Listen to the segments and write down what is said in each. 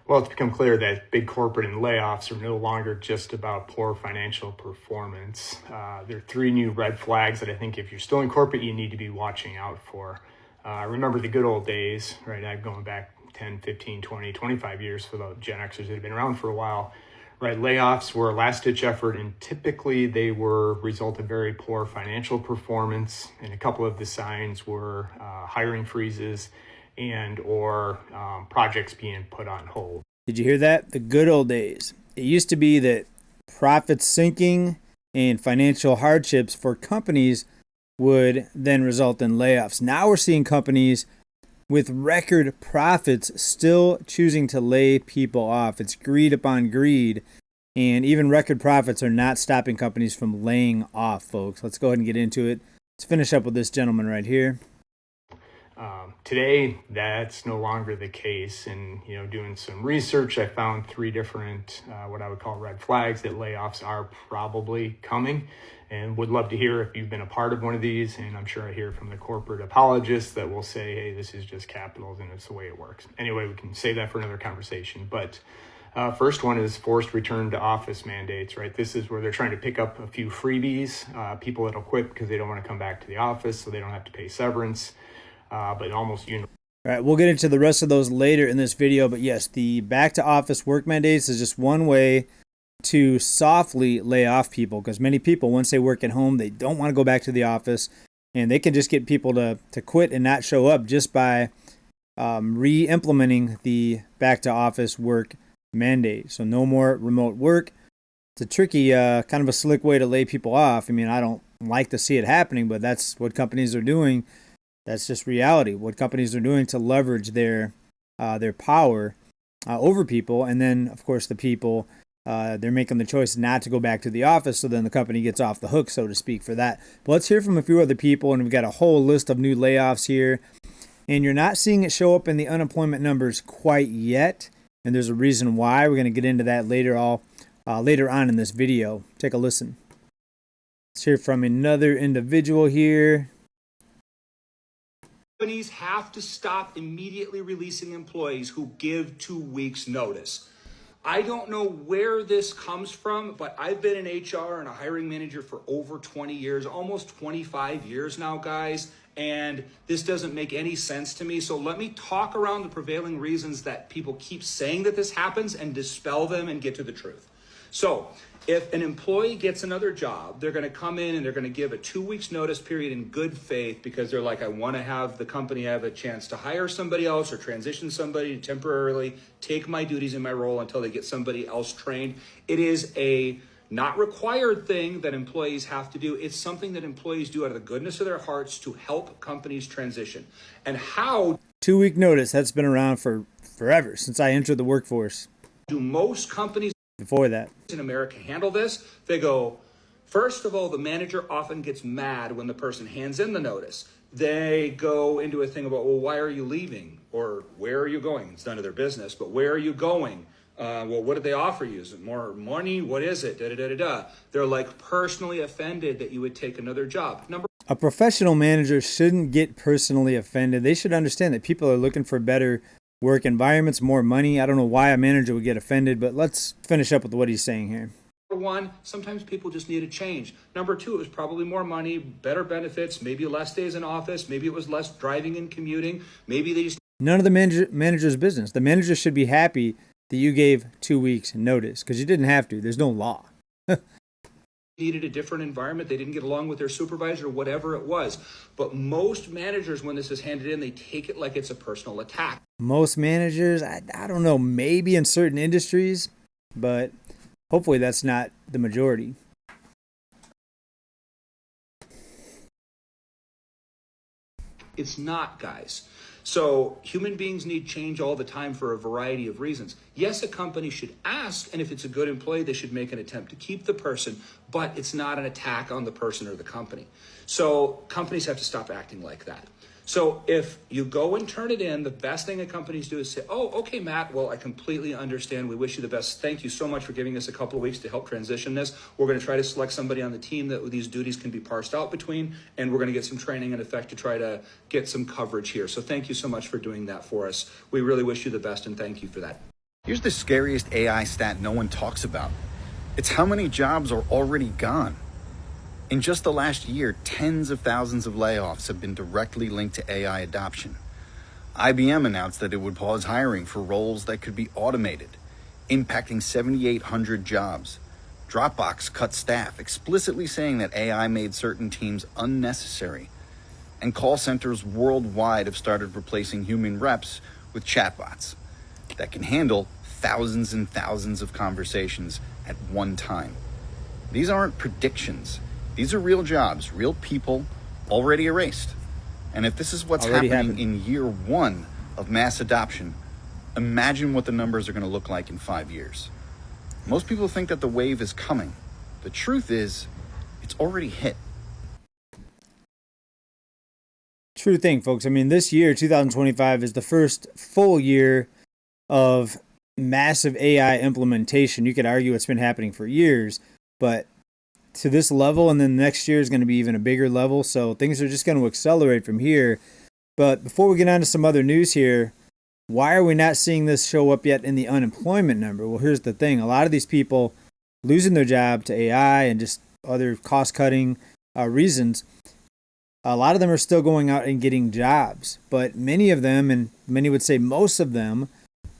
Well, it's become clear that big corporate and layoffs are no longer just about poor financial performance. There are three new red flags that I think if you're still in corporate, you need to be watching out for. Remember the good old days, right? I'm going back 10, 15, 20, 25 years for the Gen Xers that have been around for a while, right? Layoffs were a last-ditch effort, and typically they were result of very poor financial performance. And a couple of the signs were hiring freezes and or projects being put on hold. Did you hear that? The good old days. It used to be that profits sinking and financial hardships for companies would then result in layoffs. Now we're seeing companies with record profits still choosing to lay people off. It's greed upon greed, and even record profits are not stopping companies from laying off, folks. Let's go ahead and get into it. Let's finish up with this gentleman right here. Today, that's no longer the case. And, doing some research, I found three different, what I would call red flags that layoffs are probably coming, and would love to hear if you've been a part of one of these. And I'm sure I hear from the corporate apologists that will say, hey, this is just capitalism, it's the way it works. Anyway, we can save that for another conversation. But first one is forced return to office mandates, right? This is where they're trying to pick up a few freebies, people that'll quit because they don't want to come back to the office, so they don't have to pay severance. But almost universal. All right, we'll get into the rest of those later in this video. But yes, the back to office work mandates is just one way to softly lay off people, because many people, once they work at home, they don't want to go back to the office, and they can just get people to quit and not show up just by re-implementing the back to office work mandate. So no more remote work. It's a tricky, kind of a slick way to lay people off. I mean, I don't like to see it happening, but that's what companies are doing. That's just reality. What companies are doing to leverage their power over people, and then of course the people they're making the choice not to go back to the office. So then the company gets off the hook, so to speak, for that. But let's hear from a few other people, and we've got a whole list of new layoffs here, and you're not seeing it show up in the unemployment numbers quite yet. And there's a reason why. We're going to get into that later on in this video. Take a listen. Let's hear from another individual here. Companies have to stop immediately releasing employees who give 2 weeks notice. I don't know where this comes from, but I've been in HR and a hiring manager for over 20 years, almost 25 years now, guys, and this doesn't make any sense to me. So let me talk around the prevailing reasons that people keep saying that this happens and dispel them and get to the truth. So if an employee gets another job, they're going to come in and they're going to give a 2 weeks notice period in good faith, because they're like, I want to have the company have a chance to hire somebody else or transition somebody to temporarily take my duties in my role until they get somebody else trained. It is a not required thing that employees have to do. It's something that employees do out of the goodness of their hearts to help companies transition. And how 2 week notice, that's been around for forever, since I entered the workforce. Do most companies before that in America handle this? They go, first of all, the manager often gets mad when the person hands in the notice. They go into a thing about, well, why are you leaving? Or where are you going? It's none of their business, but where are you going? Well, what did they offer you? Is it more money? What is it? They're like personally offended that you would take another job. A professional manager shouldn't get personally offended. They should understand that people are looking for better work environments, more money. I don't know why a manager would get offended, but let's finish up with what he's saying here. Number one, sometimes people just need a change. Number two, it was probably more money, better benefits, maybe less days in office, maybe it was less driving and commuting, maybe they just... None of the manager's business. The manager should be happy that you gave 2 weeks notice, because you didn't have to. There's no law. Needed a different environment. They didn't get along with their supervisor, whatever it was. But most managers, when this is handed in, they take it like it's a personal attack. Most managers, I don't know, maybe in certain industries, but hopefully that's not the majority. It's not, guys. So human beings need change all the time for a variety of reasons. Yes, a company should ask, and if it's a good employee, they should make an attempt to keep the person, but it's not an attack on the person or the company. So companies have to stop acting like that. So if you go and turn it in, the best thing that companies do is say, oh, okay, Matt, well, I completely understand. We wish you the best. Thank you so much for giving us a couple of weeks to help transition this. We're going to try to select somebody on the team that these duties can be parsed out between, and we're going to get some training in effect to try to get some coverage here. So thank you so much for doing that for us. We really wish you the best, and thank you for that. Here's the scariest AI stat no one talks about. It's how many jobs are already gone. In just the last year, tens of thousands of layoffs have been directly linked to AI adoption. IBM announced that it would pause hiring for roles that could be automated, impacting 7,800 jobs. Dropbox cut staff, explicitly saying that AI made certain teams unnecessary. And call centers worldwide have started replacing human reps with chatbots that can handle thousands and thousands of conversations at one time. These aren't predictions. These are real jobs, real people already erased. And if this is what's happening in year one of mass adoption, imagine what the numbers are going to look like in 5 years. Most people think that the wave is coming. The truth is, it's already hit. True thing, folks. I mean, this year, 2025, is the first full year of massive AI implementation. You could argue it's been happening for years, but to this level, and then next year is going to be even a bigger level. So things are just going to accelerate from here. But before we get on to some other news here, why are we not seeing this show up yet in the unemployment number? Well, here's the thing. A lot of these people losing their job to AI and just other cost-cutting reasons, a lot of them are still going out and getting jobs. But many of them, and many would say most of them,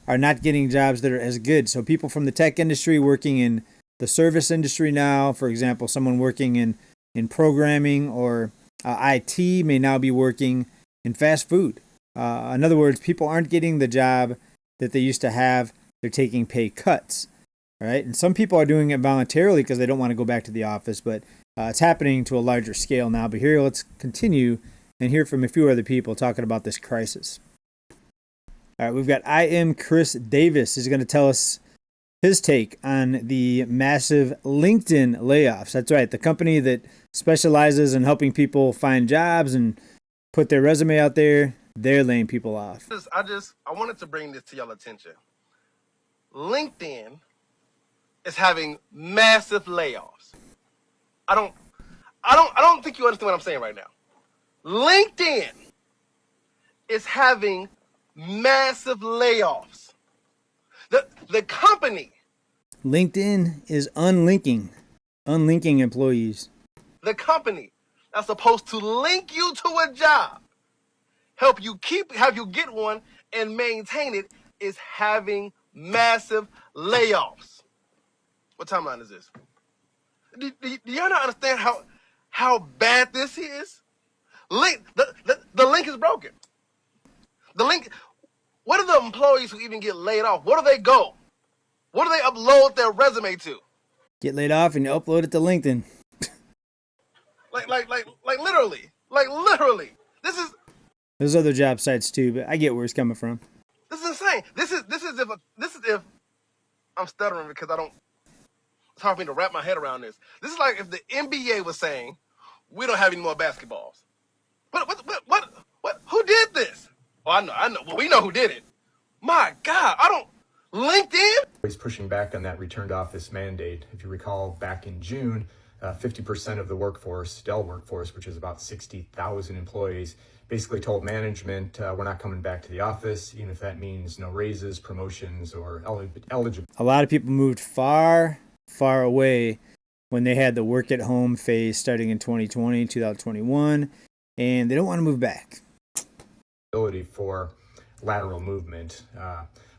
are not getting jobs that are as good. So people from the tech industry working in the service industry now, for example, someone working in programming or IT may now be working in fast food. In other words, people aren't getting the job that they used to have. They're taking pay cuts, right? And some people are doing it voluntarily because they don't want to go back to the office, but it's happening to a larger scale now. But here, let's continue and hear from a few other people talking about this crisis. All right, we've got I am Chris Davis. He's going to tell us his take on the massive LinkedIn layoffs. That's right, the company that specializes in helping people find jobs and put their resume out there. They're laying people off. I wanted to bring this to y'all attention. LinkedIn is having massive layoffs. I don't think you understand what I'm saying right now. LinkedIn is having massive layoffs. The company. LinkedIn is unlinking employees. The company that's supposed to link you to a job, have you get one and maintain it, is having massive layoffs. What timeline is this? Do y'all not understand how bad this is? The link is broken. The link. What are the employees who even get laid off? Where do they go? What do they upload their resume to? Get laid off and you upload it to LinkedIn. Literally. There's other job sites too, but I get where it's coming from. This is insane. This is if I'm stuttering because it's hard for me to wrap my head around this. This is like if the NBA was saying, we don't have any more basketballs. What? Who did this? Oh, I know. Well, we know who did it. My God, LinkedIn? He's pushing back on that return to office mandate. If you recall, back in June, 50% of the workforce, Dell workforce, which is about 60,000 employees, basically told management, we're not coming back to the office, even if that means no raises, promotions, or eligible. A lot of people moved far, far away when they had the work at home phase starting in 2020, 2021, and they don't want to move back. For lateral movement.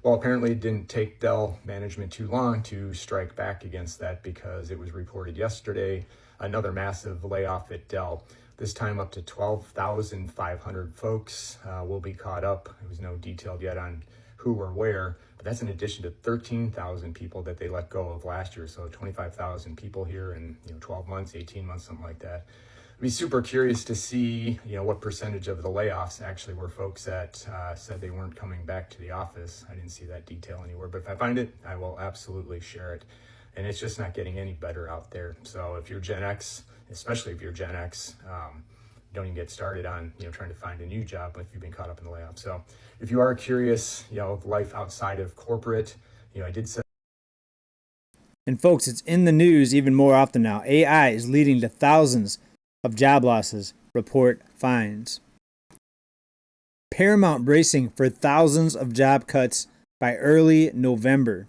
Well, apparently it didn't take Dell management too long to strike back against that, because it was reported yesterday another massive layoff at Dell. This time up to 12,500 folks will be caught up. There was no detail yet on who or where, but that's in addition to 13,000 people that they let go of last year. So 25,000 people here in 12 months, 18 months, something like that. I'd be super curious to see, what percentage of the layoffs actually were folks that said they weren't coming back to the office. I didn't see that detail anywhere, but if I find it, I will absolutely share it. And it's just not getting any better out there. So if you're Gen X, especially if you're Gen X, don't even get started on, trying to find a new job if you've been caught up in the layoff. So if you are curious, of life outside of corporate, I did say. And folks, it's in the news even more often now. AI is leading to thousands of job losses, report finds. Paramount bracing for thousands of job cuts by early November.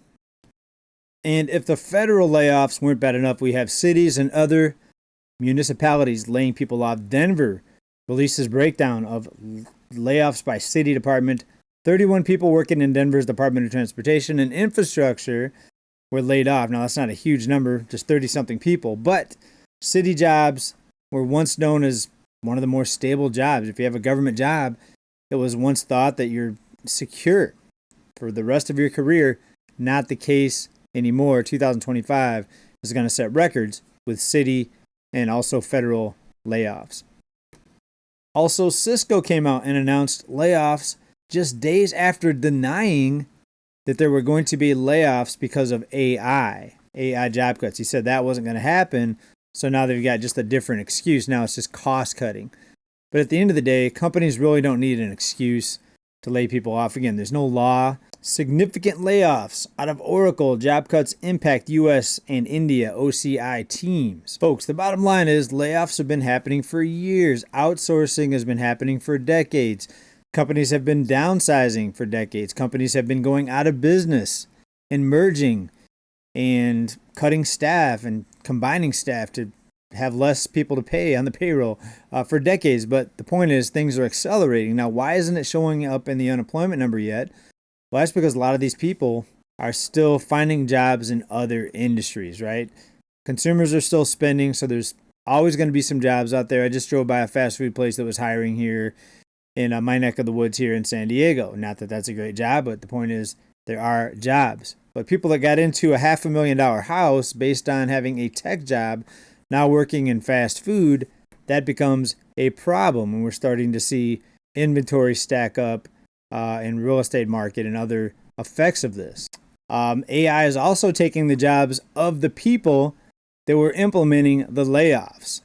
And if the federal layoffs weren't bad enough, we have cities and other municipalities laying people off. Denver releases breakdown of layoffs by city department. 31 people working in Denver's Department of Transportation and Infrastructure were laid off. Now, that's not a huge number, just 30-something people, but city jobs were once known as one of the more stable jobs. If you have a government job, it was once thought that you're secure for the rest of your career. Not the case anymore. 2025 is going to set records with city and also federal layoffs. Also, Cisco came out and announced layoffs just days after denying that there were going to be layoffs because of AI job cuts. He said that wasn't going to happen. So now they've got just a different excuse. Now it's just cost cutting. But at the end of the day, companies really don't need an excuse to lay people off. Again, there's no law. Significant layoffs out of Oracle. Job cuts impact U.S. and India OCI teams. Folks, the bottom line is layoffs have been happening for years. Outsourcing has been happening for decades. Companies have been downsizing for decades. Companies have been going out of business and merging and cutting staff and combining staff to have less people to pay on the payroll for decades. But the point is, things are accelerating. Now, why isn't it showing up in the unemployment number yet? Well, that's because a lot of these people are still finding jobs in other industries, right? Consumers are still spending, so there's always going to be some jobs out there. I just drove by a fast food place that was hiring here in my neck of the woods here in San Diego. Not that that's a great job, but the point is there are jobs. But people that got into a $500,000 house based on having a tech job, now working in fast food, that becomes a problem. And we're starting to see inventory stack up in real estate market and other effects of this. AI is also taking the jobs of the people that were implementing the layoffs.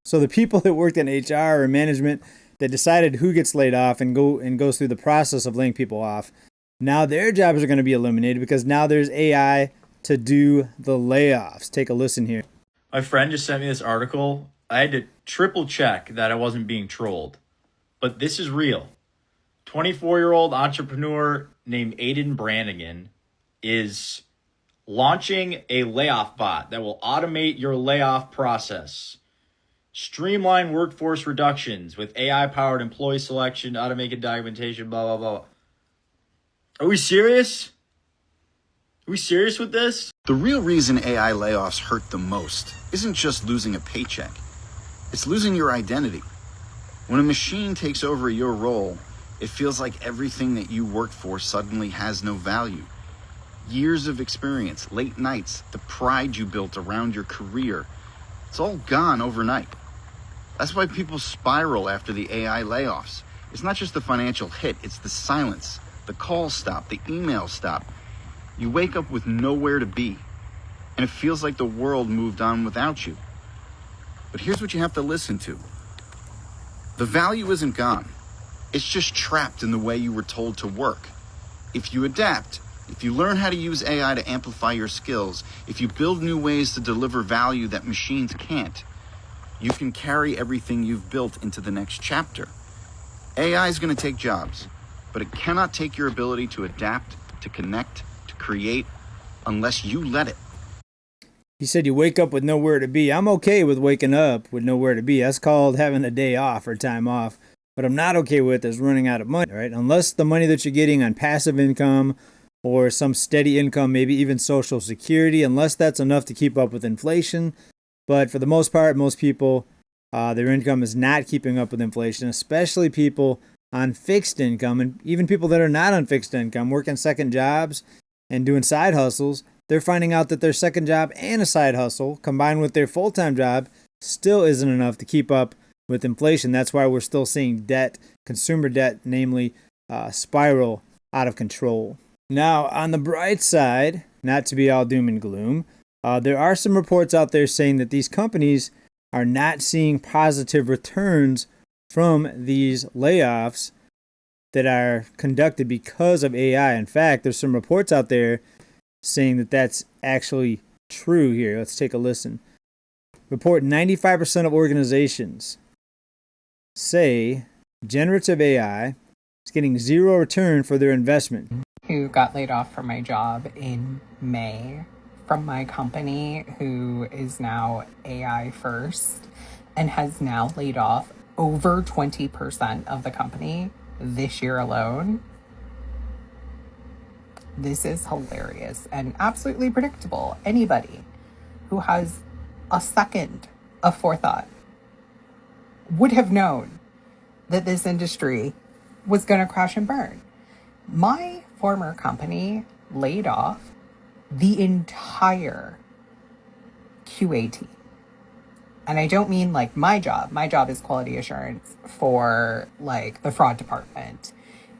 So the people that worked in HR or management that decided who gets laid off and goes through the process of laying people off, now their jobs are going to be eliminated because now there's AI to do the layoffs. Take a listen here. My friend just sent me this article. I had to triple check that I wasn't being trolled. But this is real. 24-year-old entrepreneur named Aiden Brannigan is launching a layoff bot that will automate your layoff process. Streamline workforce reductions with AI-powered employee selection, automated documentation, blah, blah, blah. Are we serious? Are we serious with this? The real reason AI layoffs hurt the most isn't just losing a paycheck. It's losing your identity. When a machine takes over your role, it feels like everything that you worked for suddenly has no value. Years of experience, late nights, the pride you built around your career, it's all gone overnight. That's why people spiral after the AI layoffs. It's not just the financial hit, it's the silence, the calls stop, the emails stop. You wake up with nowhere to be, and it feels like the world moved on without you. But here's what you have to listen to. The value isn't gone. It's just trapped in the way you were told to work. If you adapt, if you learn how to use AI to amplify your skills, if you build new ways to deliver value that machines can't, you can carry everything you've built into the next chapter. AI is going to take jobs, but it cannot take your ability to adapt, to connect, to create, unless you let it. He said you wake up with nowhere to be. I'm okay with waking up with nowhere to be. That's called having a day off or time off. What I'm not okay with is running out of money, right? Unless the money that you're getting on passive income or some steady income, maybe even Social Security, unless that's enough to keep up with inflation. But for the most part, most people, their income is not keeping up with inflation, especially people on fixed income and even people that are not on fixed income, working second jobs and doing side hustles. They're finding out that their second job and a side hustle combined with their full-time job still isn't enough to keep up with inflation. That's why we're still seeing debt, consumer debt, namely, spiral out of control. Now, on the bright side, not to be all doom and gloom, there are some reports out there saying that these companies are not seeing positive returns from these layoffs that are conducted because of AI. In fact, there's some reports out there saying that that's actually true here. Let's take a listen. Report 95% of organizations say generative AI is getting zero return for their investment. who got laid off from my job in May from my company, who is now AI first and has now laid off over 20% of the company this year alone. This is hilarious and absolutely predictable. Anybody who has a second of forethought would have known that this industry was going to crash and burn. My former company laid off the entire QA team. And I don't mean like my job. My job is quality assurance for like the fraud department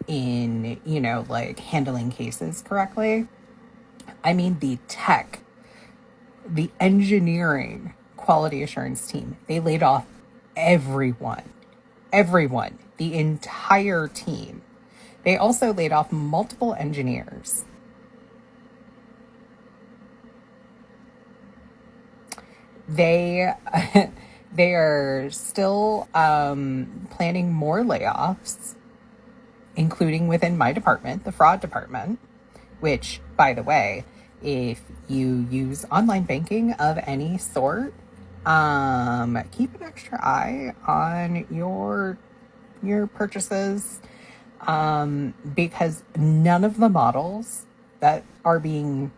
in, like handling cases correctly. I mean the tech, the engineering quality assurance team. They laid off everyone, the entire team. They also laid off multiple engineers. They they are still planning more layoffs, including within my department, the fraud department, which, by the way, if you use online banking of any sort, keep an extra eye on your purchases, because none of the models that are being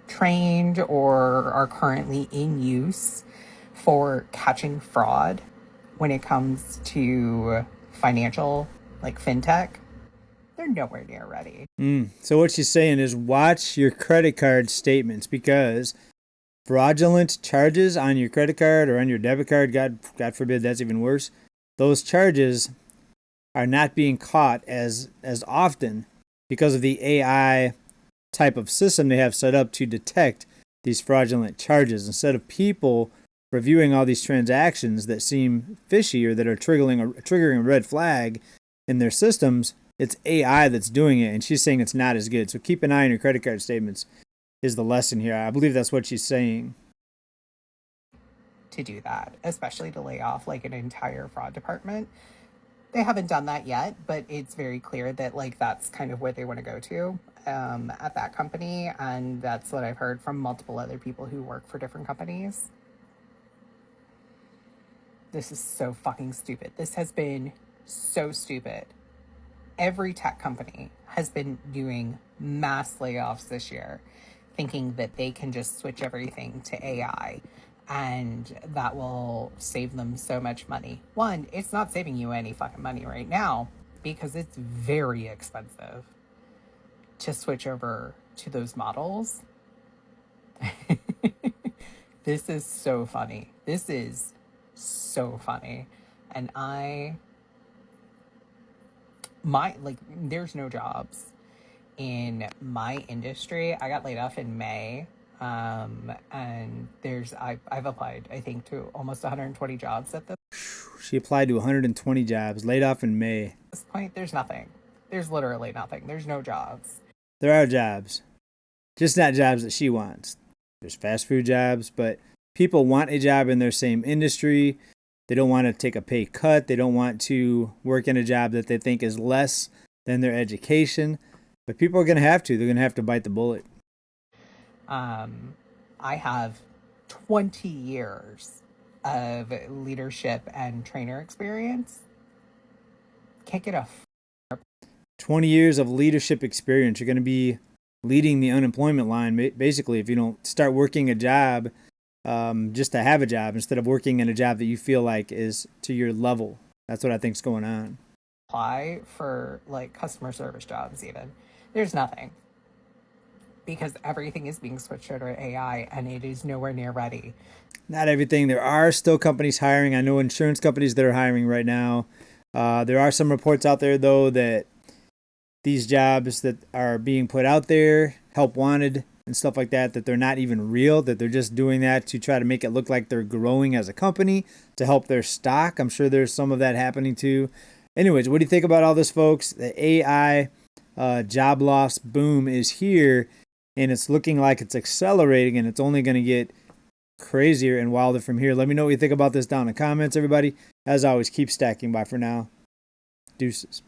trained or are currently in use for catching fraud when it comes to financial, like fintech, they're nowhere near ready. So what she's saying is watch your credit card statements, because fraudulent charges on your credit card or on your debit card, God forbid that's even worse, those charges are not being caught as often because of the AI type of system they have set up to detect these fraudulent charges. Instead of people reviewing all these transactions that seem fishy or that are triggering a red flag in their systems, it's AI that's doing it, and she's saying it's not as good. So keep an eye on your credit card statements is the lesson here. I believe that's what she's saying. To do that, especially to lay off like an entire fraud department. They haven't done that yet, but it's very clear that like that's kind of where they want to go to at that company, and that's what I've heard from multiple other people who work for different companies. This is so fucking stupid. This has been so stupid. Every tech company has been doing mass layoffs this year, thinking that they can just switch everything to AI and that will save them so much money. One, it's not saving you any fucking money right now because it's very expensive to switch over to those models. This is so funny. This is so funny. And there's no jobs in my industry. I got laid off in May. And I've applied, I think, to almost 120 jobs at this She applied to 120 jobs, laid off in May. point. There's nothing. There's literally nothing. There's no jobs. There are jobs, just not jobs that she wants. There's fast food jobs, but people want a job in their same industry. They don't want to take a pay cut. They don't want to work in a job that they think is less than their education. But people are going to have to. They're going to have to bite the bullet. I have 20 years of leadership and trainer experience. Can't get a 20 years of leadership experience. You're going to be leading the unemployment line, basically, if you don't start working a job just to have a job instead of working in a job that you feel like is to your level. That's what I think's going on. apply for like customer service jobs even. There's nothing. Because everything is being switched over to AI and it is nowhere near ready. Not everything. There are still companies hiring. I know insurance companies that are hiring right now. There are some reports out there, though, that these jobs that are being put out there, help wanted and stuff like that, that they're not even real, that they're just doing that to try to make it look like they're growing as a company to help their stock. I'm sure there's some of that happening too. Anyways, what do you think about all this, folks? The AI job loss boom is here, and it's looking like it's accelerating, and it's only going to get crazier and wilder from here. Let me know what you think about this down in the comments, everybody. As always, keep stacking. Bye for now. Deuces.